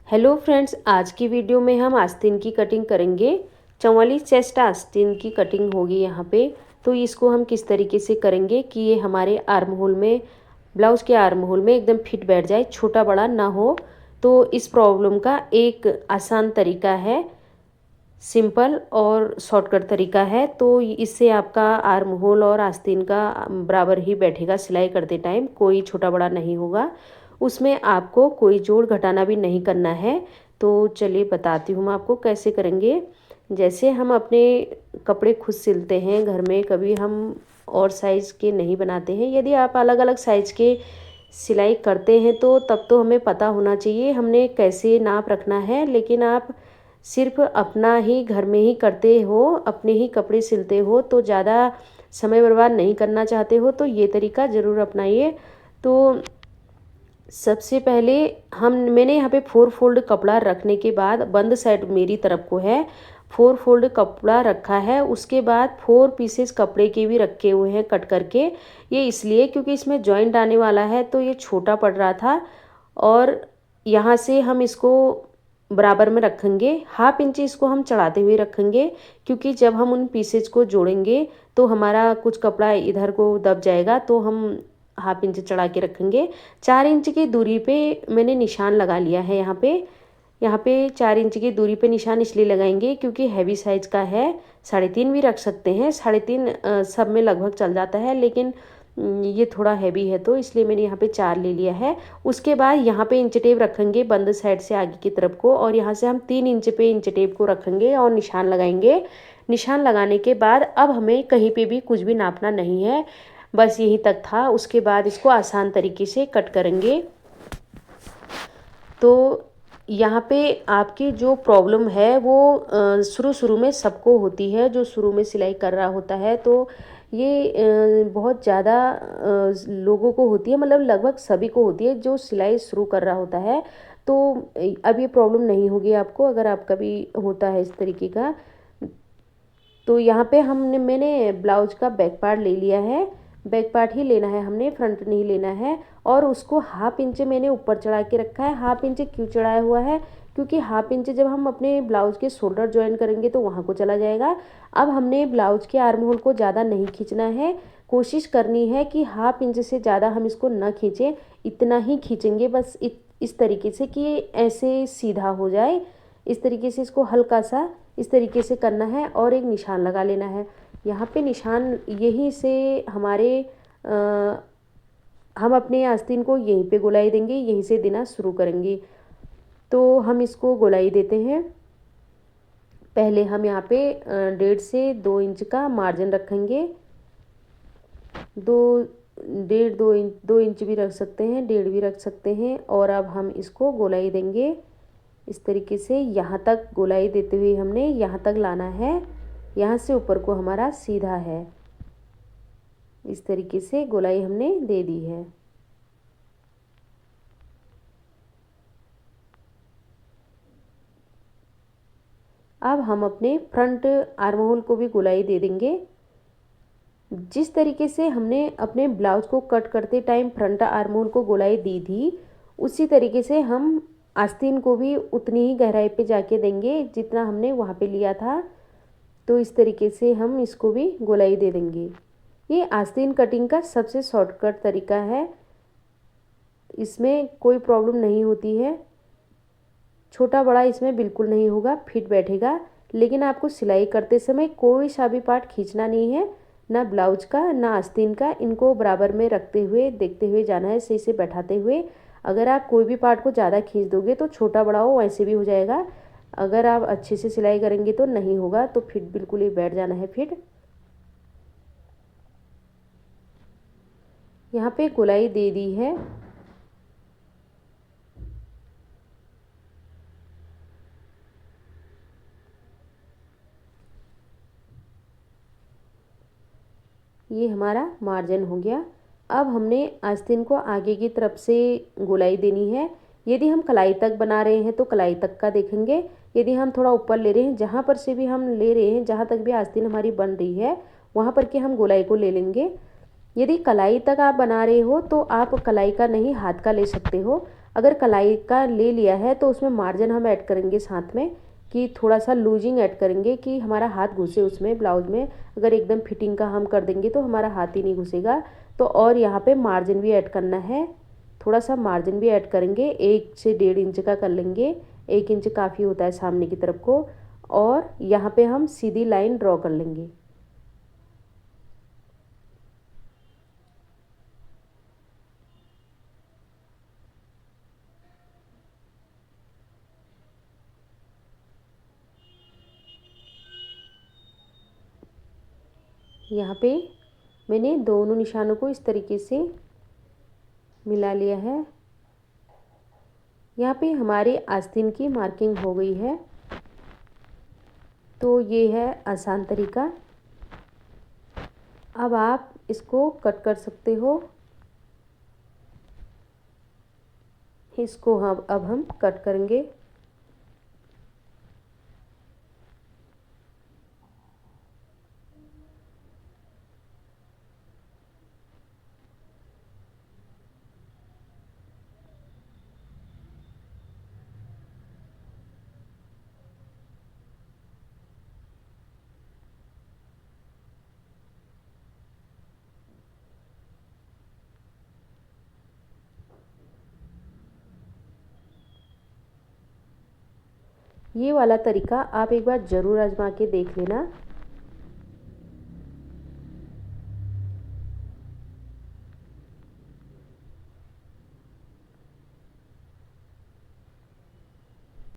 Hello friends, आज की video में हम आस्तीन की कटिंग करेंगे। 44 चेस्ट आस्तीन की कटिंग होगी यहाँ पे। तो इसको हम किस तरीके से करेंगे कि ये हमारे आर्म होल में, ब्लाउज के आर्म होल में एकदम फिट बैठ जाए, छोटा बड़ा ना हो। तो इस प्रॉब्लम का एक आसान तरीका है, सिंपल और शॉर्टकट तरीका है। तो इससे आपका आर्म होल और आस्तीन का बराबर ही बैठेगा। सिलाई करते टाइम कोई छोटा बड़ा नहीं होगा, उसमें आपको कोई जोड़ घटाना भी नहीं करना है। तो चलिए बताती हूँ मैं आपको कैसे करेंगे। जैसे हम अपने कपड़े खुद सिलते हैं घर में, कभी हम और साइज़ के नहीं बनाते हैं। यदि आप अलग अलग साइज़ के सिलाई करते हैं तो तब तो हमें पता होना चाहिए हमने कैसे नाप रखना है। लेकिन आप सिर्फ अपना ही घर में ही करते हो, अपने ही कपड़े सिलते हो, तो ज़्यादा समय बर्बाद नहीं करना चाहते हो तो ये तरीका ज़रूर अपनाइए। तो सबसे पहले मैंने यहाँ पे 4 फोल्ड कपड़ा रखने के बाद, बंद साइड मेरी तरफ को है, 4 फोल्ड कपड़ा रखा है। उसके बाद 4 पीसेस कपड़े के भी रखे हुए हैं कट करके। ये इसलिए क्योंकि इसमें जॉइंट आने वाला है तो ये छोटा पड़ रहा था। और यहाँ से हम इसको बराबर में रखेंगे, हाफ इंच इसको हम चढ़ाते हुए रखेंगे, क्योंकि जब हम उन पीसेज को जोड़ेंगे तो हमारा कुछ कपड़ा इधर को दब जाएगा। तो हम हाफ इंच चढ़ा के रखेंगे। 4 इंच की दूरी पे मैंने निशान लगा लिया है। यहाँ पे 4 इंच की दूरी पे निशान इसलिए लगाएंगे क्योंकि हैवी साइज़ का है। 3.5 भी रख सकते हैं, 3.5 सब में लगभग चल जाता है, लेकिन ये थोड़ा हैवी है तो इसलिए मैंने यहाँ पे 4 ले लिया है। उसके बाद यहाँ पे इंच टेप रखेंगे बंद साइड से आगे की तरफ को, और यहाँ से हम 3 इंच पे इंच टेप को रखेंगे और निशान लगाएंगे। निशान लगाने के बाद अब हमें कहीं पे भी कुछ भी नापना नहीं है, बस यहीं तक था। उसके बाद इसको आसान तरीके से कट करेंगे। तो यहाँ पे आपकी जो प्रॉब्लम है वो शुरू शुरू में सबको होती है, जो शुरू में सिलाई कर रहा होता है। तो ये बहुत ज़्यादा लोगों को होती है, मतलब लगभग सभी को होती है जो सिलाई शुरू कर रहा होता है। तो अब ये प्रॉब्लम नहीं होगी आपको, अगर आपका भी होता है इस तरीके का। तो यहाँ पे मैंने ब्लाउज का बैक पार्ट ले लिया है। बैक पार्ट ही लेना है हमने, फ्रंट नहीं लेना है। और उसको हाफ इंच मैंने ऊपर चढ़ा के रखा है। हाफ इंच क्यों चढ़ाया हुआ है? क्योंकि हाफ इंच जब हम अपने ब्लाउज के शोल्डर ज्वाइन करेंगे तो वहाँ को चला जाएगा। अब हमने ब्लाउज के आर्म होल को ज़्यादा नहीं खींचना है। कोशिश करनी है कि हाफ इंच से ज़्यादा हम इसको न खींचें, इतना ही खींचेंगे बस, इस तरीके से कि ऐसे सीधा हो जाए। इस तरीके से इसको हल्का सा इस तरीके से करना है और एक निशान लगा लेना है। यहाँ पे निशान यहीं से हम अपने आस्तीन को यहीं पे गोलाई देंगे, यहीं से देना शुरू करेंगे। तो हम इसको गोलाई देते हैं। पहले हम यहाँ पे 1.5 से 2 इंच का मार्जिन रखेंगे। 2 इंच भी रख सकते हैं, 1.5 भी रख सकते हैं। और अब हम इसको गोलाई देंगे इस तरीके से। यहाँ तक गोलाई देते हुए हमने यहाँ तक लाना है, यहाँ से ऊपर को हमारा सीधा है। इस तरीके से गोलाई हमने दे दी है। अब हम अपने फ्रंट आर्म होल को भी गोलाई दे देंगे। जिस तरीके से हमने अपने ब्लाउज को कट करते टाइम फ्रंट आर्म होल को गोलाई दी थी, उसी तरीके से हम आस्तीन को भी उतनी ही गहराई पे जाके देंगे जितना हमने वहाँ पे लिया था। तो इस तरीके से हम इसको भी गोलाई दे देंगे। ये आस्तीन कटिंग का सबसे शॉर्टकट तरीका है, इसमें कोई प्रॉब्लम नहीं होती है। छोटा बड़ा इसमें बिल्कुल नहीं होगा, फिट बैठेगा। लेकिन आपको सिलाई करते समय कोई सा भी पार्ट खींचना नहीं है, ना ब्लाउज का ना आस्तीन का। इनको बराबर में रखते हुए देखते हुए जाना है, सही से बैठाते हुए। अगर आप कोई भी पार्ट को ज़्यादा खींच दोगे तो छोटा बड़ा हो वैसे भी हो जाएगा। अगर आप अच्छे से सिलाई करेंगे तो नहीं होगा, तो फिट बिल्कुल ही बैठ जाना है फिट। यहाँ पे गोलाई दे दी है। ये हमारा मार्जिन हो गया। अब हमने आस्तीन को आगे की तरफ से गोलाई देनी है। यदि हम कलाई तक बना रहे हैं तो कलाई तक का देखेंगे। यदि हम थोड़ा ऊपर ले रहे हैं, जहाँ पर से भी हम ले रहे हैं, जहाँ तक भी आस्तीन हमारी बन रही है वहाँ पर के हम गोलाई को ले लेंगे। यदि कलाई तक आप बना रहे हो तो आप कलाई का नहीं हाथ का ले सकते हो। अगर कलाई का ले लिया है तो उसमें मार्जिन हम ऐड करेंगे साथ में, कि थोड़ा सा लूजिंग ऐड करेंगे कि हमारा हाथ घुसे उसमें ब्लाउज में। अगर एकदम फिटिंग का हम कर देंगे तो हमारा हाथ ही नहीं घुसेगा। तो और यहाँ पे मार्जिन भी ऐड करना है, थोड़ा सा मार्जिन भी ऐड करेंगे, 1 से 1.5 इंच का कर लेंगे। 1 इंच काफ़ी होता है सामने की तरफ को। और यहाँ पे हम सीधी लाइन ड्रॉ कर लेंगे। यहाँ पे मैंने दोनों निशानों को इस तरीके से मिला लिया है। यहाँ पे हमारे आस्तीन की मार्किंग हो गई है। तो ये है आसान तरीका। अब आप इसको कट कर सकते हो। इसको हम अब कट करेंगे। ये वाला तरीका आप एक बार ज़रूर आजमा के देख लेना।